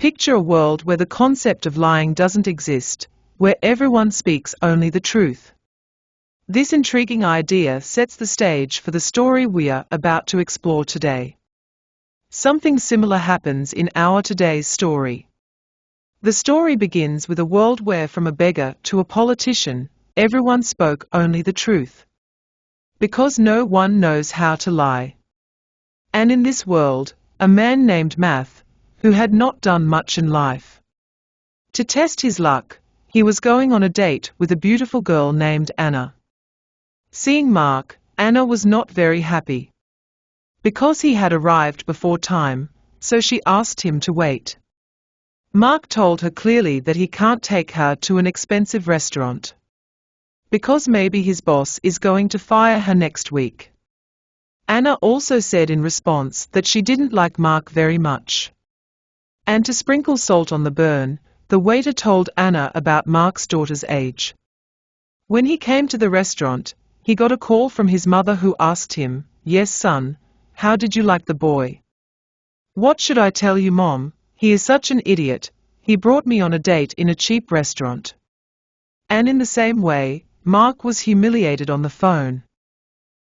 Picture a world where the concept of lying doesn't exist, where everyone speaks only the truth. This intriguing idea sets the stage for the story we are about to explore today. Something similar happens in our today's story. The story begins with a world where, from a beggar to a politician, everyone spoke only the truth. Because no one knows how to lie. And in this world, a man named Math, who had not done much in life. To test his luck, he was going on a date with a beautiful girl named Anna. Seeing Mark, Anna was not very happy. Because he had arrived before time, so she asked him to wait. Mark told her clearly that he can't take her to an expensive restaurant. Because maybe his boss is going to fire her next week. Anna also said in response that she didn't like Mark very much. And to sprinkle salt on the burn, the waiter told Anna about Mark's daughter's age. When he came to the restaurant, he got a call from his mother who asked him, "Yes, son, how did you like the boy?" "What should I tell you, Mom? He is such an idiot. He brought me on a date in a cheap restaurant." And in the same way, Mark was humiliated on the phone.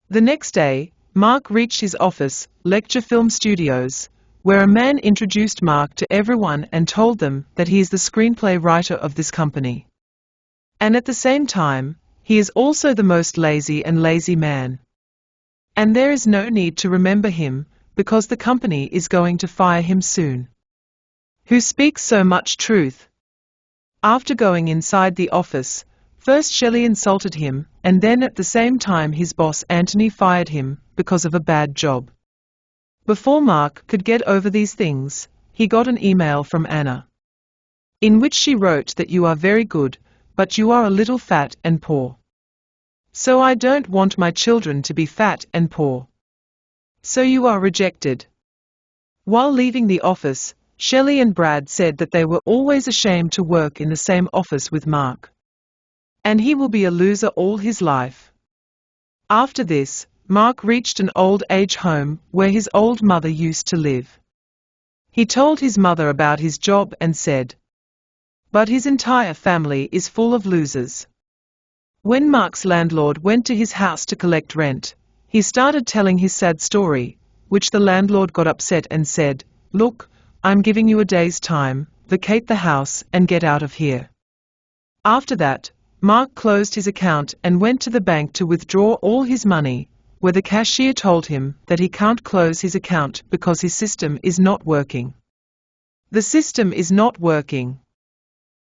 The next day, Mark reached his office, Lecture Film Studios, where a man introduced Mark to everyone and told them that he is the screenplay writer of this company. And at the same time, he is also the most lazy man. And there is no need to remember him, because the company is going to fire him soon. Who speaks so much truth? After going inside the office, first Shelley insulted him, and then at the same time his boss Anthony fired him, because of a bad job. Before Mark could get over these things, he got an email from Anna, in which she wrote that "You are very good, but you are a little fat and poor. So I don't want my children to be fat and poor. So you are rejected." While leaving the office, Shelley and Brad said that they were always ashamed to work in the same office with Mark. And he will be a loser all his life. After this, Mark reached an old age home where his old mother used to live. He told his mother about his job and said, "But his entire family is full of losers." When Mark's landlord went to his house to collect rent, he started telling his sad story, which the landlord got upset and said, "Look, I'm giving you a day's time, vacate the house and get out of here." After that, Mark closed his account and went to the bank to withdraw all his money, where the cashier told him that he can't close his account because his system is not working. The system is not working.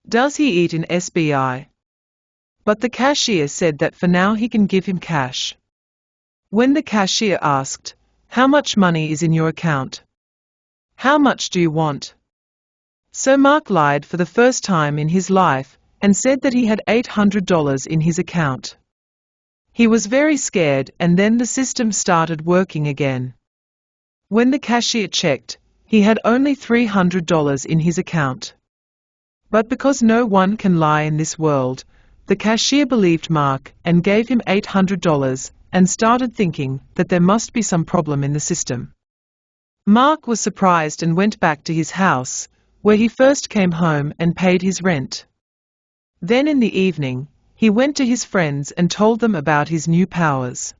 Does he eat in SBI? But the cashier said that for now he can give him cash. When the cashier asked, "How much money is in your account? How much do you want?" So Mark lied for the first time in his life and said that he had $800 in his account. He was very scared, and then the system started working again. When the cashier checked, he had only $300 in his account. But because no one can lie in this world, the cashier believed Mark and gave him $800 and started thinking that there must be some problem in the system. Mark was surprised and went back to his house, where he first came home and paid his rent. Then in the evening, he went to his friends and told them about his new powers.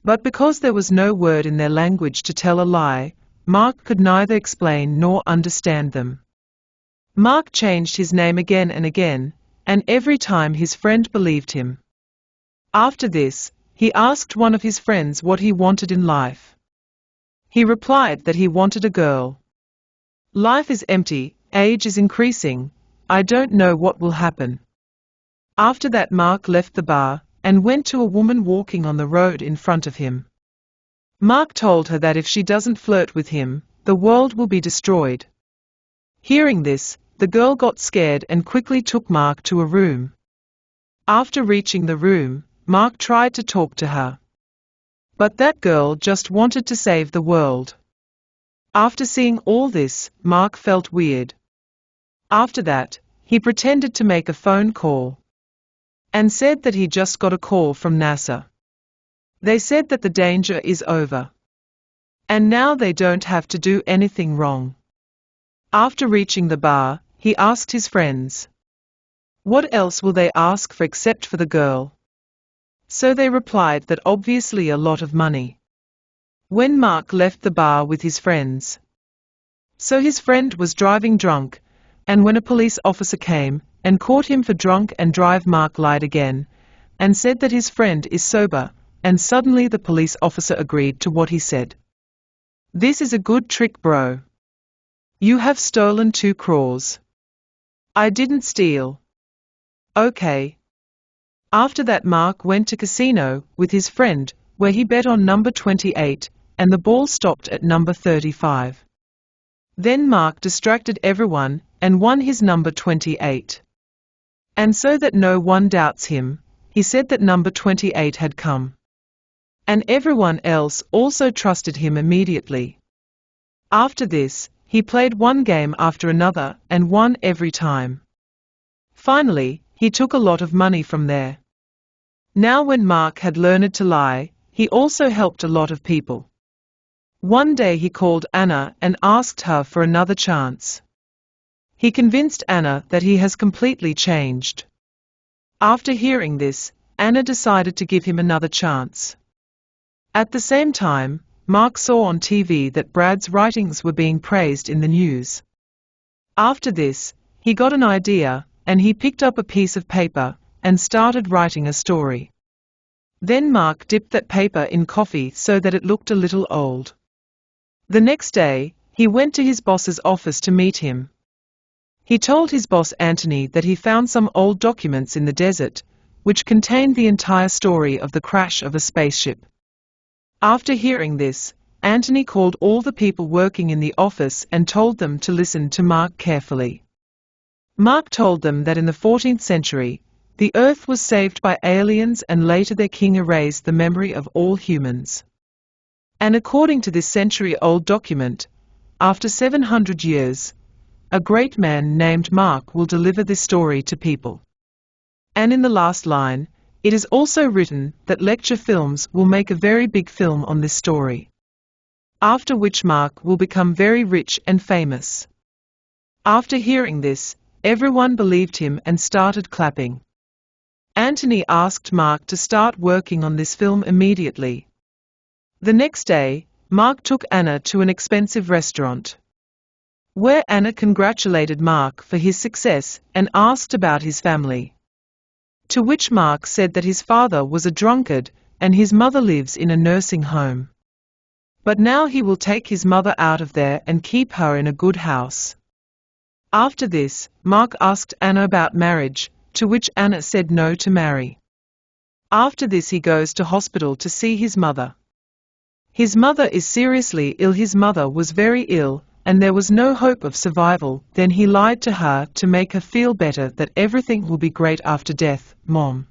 But because there was no word in their language to tell a lie, Mark could neither explain nor understand them. Mark changed his name again and again, and every time his friend believed him. After this, he asked one of his friends what he wanted in life. He replied that he wanted a girl. "Life is empty, age is increasing, I don't know what will happen." After that, Mark left the bar and went to a woman walking on the road in front of him. Mark told her that if she doesn't flirt with him, the world will be destroyed. Hearing this, the girl got scared and quickly took Mark to a room. After reaching the room, Mark tried to talk to her. But that girl just wanted to save the world. After seeing all this, Mark felt weird. After that, he pretended to make a phone call and said that he just got a call from NASA. They said that the danger is over. And now they don't have to do anything wrong. After reaching the bar, he asked his friends, "What else will they ask for except for the girl?" So they replied that obviously a lot of money. When Mark left the bar with his friends, so his friend was driving drunk, and when a police officer came and caught him for drunk and drive, Mark lied again and said that his friend is sober, and suddenly the police officer agreed to what he said. "This is a good trick, bro. You have stolen 2 crores. I didn't steal." Okay. After that, Mark went to casino with his friend, where he bet on number 28, and the ball stopped at number 35. Then Mark distracted everyone and won his number 28. And so that no one doubts him, he said that number 28 had come. And everyone else also trusted him immediately. After this, he played one game after another and won every time. Finally, he took a lot of money from there. Now when Mark had learned to lie, he also helped a lot of people. One day he called Anna and asked her for another chance. He convinced Anna that he has completely changed. After hearing this, Anna decided to give him another chance. At the same time, Mark saw on TV that Brad's writings were being praised in the news. After this, he got an idea, and he picked up a piece of paper and started writing a story. Then Mark dipped that paper in coffee so that it looked a little old. The next day, he went to his boss's office to meet him. He told his boss Anthony that he found some old documents in the desert, which contained the entire story of the crash of a spaceship. After hearing this, Anthony called all the people working in the office and told them to listen to Mark carefully. Mark told them that in the 14th century, the Earth was saved by aliens and later their king erased the memory of all humans. And according to this century-old document, after 700 years, a great man named Mark will deliver this story to people. And in the last line, it is also written that lecture films will make a very big film on this story. After which Mark will become very rich and famous. After hearing this, everyone believed him and started clapping. Anthony asked Mark to start working on this film immediately. The next day, Mark took Anna to an expensive restaurant, where Anna congratulated Mark for his success and asked about his family. To which Mark said that his father was a drunkard and his mother lives in a nursing home. But now he will take his mother out of there and keep her in a good house. After this, Mark asked Anna about marriage, to which Anna said no to marry. After this he goes to hospital to see his mother. His mother is seriously ill. His mother was very ill, and there was no hope of survival. Then he lied to her to make her feel better that everything will be great after death, Mom.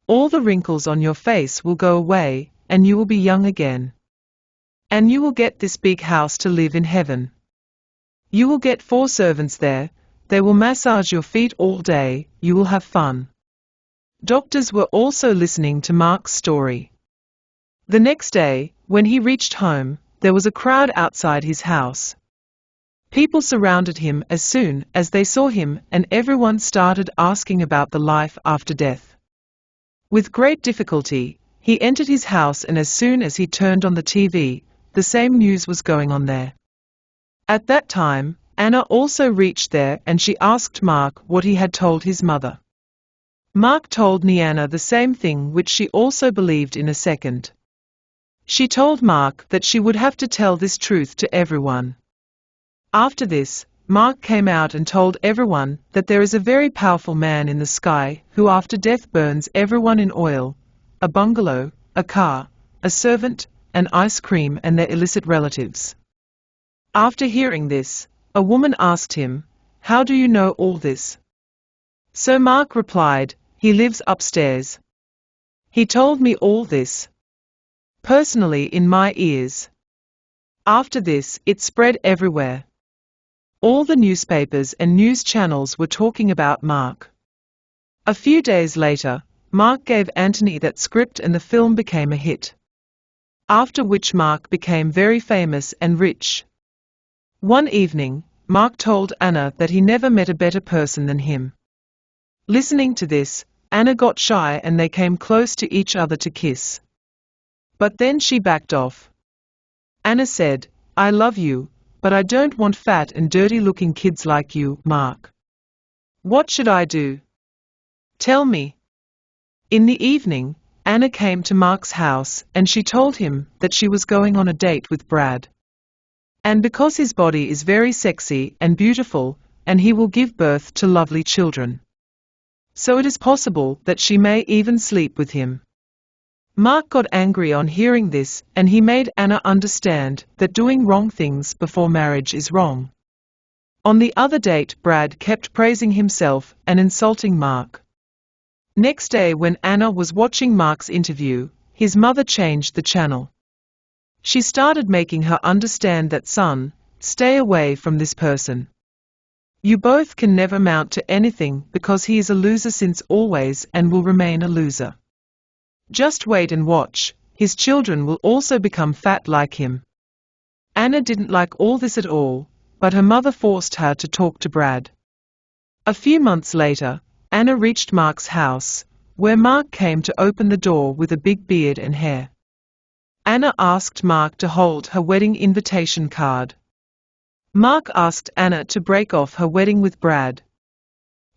All the wrinkles on your face will go away, and you will be young again. And you will get this big house to live in heaven. You will get 4 servants there, they will massage your feet all day, you will have fun. Doctors were also listening to Mark's story. The next day, when he reached home, there was a crowd outside his house. People surrounded him as soon as they saw him, and everyone started asking about the life after death. With great difficulty, he entered his house, and as soon as he turned on the TV, the same news was going on there. At that time, Anna also reached there and she asked Mark what he had told his mother. Mark told Anna the same thing, which she also believed in a second. She told Mark that she would have to tell this truth to everyone. After this, Mark came out and told everyone that there is a very powerful man in the sky who after death burns everyone in oil, a bungalow, a car, a servant, an ice cream and their illicit relatives. After hearing this, a woman asked him, "How do you know all this?" So Mark replied, "He lives upstairs. He told me all this personally in my ears." After this, it spread everywhere. All the newspapers and news channels were talking about Mark. A few days later, Mark gave Anthony that script and the film became a hit. After which Mark became very famous and rich. One evening, Mark told Anna that he never met a better person than him. Listening to this, Anna got shy and they came close to each other to kiss. But then she backed off. Anna said, "I love you, but I don't want fat and dirty-looking kids like you, Mark. What should I do? Tell me." In the evening, Anna came to Mark's house and she told him that she was going on a date with Brad. And because his body is very sexy and beautiful, and he will give birth to lovely children. So it is possible that she may even sleep with him. Mark got angry on hearing this, and he made Anna understand that doing wrong things before marriage is wrong. On the other date, Brad kept praising himself and insulting Mark. Next day, when Anna was watching Mark's interview, his mother changed the channel. She started making her understand that, "Son, stay away from this person. You both can never amount to anything because he is a loser since always and will remain a loser. Just wait and watch, his children will also become fat like him." Anna didn't like all this at all, but her mother forced her to talk to Brad. A few months later, Anna reached Mark's house, where Mark came to open the door with a big beard and hair. Anna asked Mark to hold her wedding invitation card. Mark asked Anna to break off her wedding with Brad.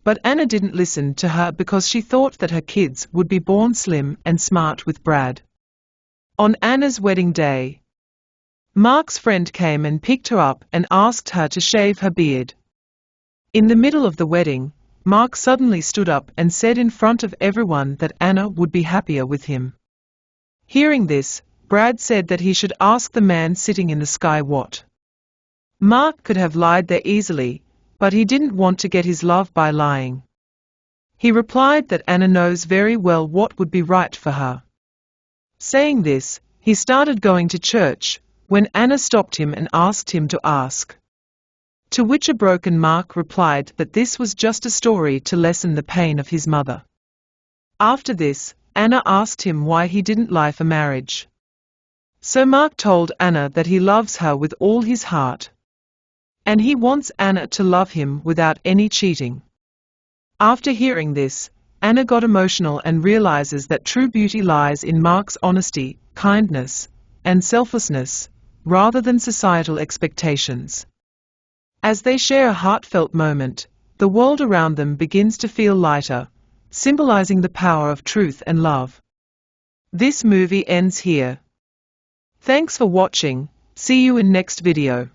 But Anna didn't listen to her because she thought that her kids would be born slim and smart with Brad. On Anna's wedding day, Mark's friend came and picked her up and asked her to shave her beard. In the middle of the wedding, Mark suddenly stood up and said in front of everyone that Anna would be happier with him. Hearing this, Brad said that he should ask the man sitting in the sky what. Mark could have lied there easily, but he didn't want to get his love by lying. He replied that Anna knows very well what would be right for her. Saying this, he started going to church, when Anna stopped him and asked him to ask. To which a broken Mark replied that this was just a story to lessen the pain of his mother. After this, Anna asked him why he didn't lie for marriage. So Mark told Anna that he loves her with all his heart. And he wants Anna to love him without any cheating. After hearing this, Anna got emotional and realizes that true beauty lies in Mark's honesty, kindness, and selflessness, rather than societal expectations. As they share a heartfelt moment, the world around them begins to feel lighter, symbolizing the power of truth and love. This movie ends here. Thanks for watching. See you in next video.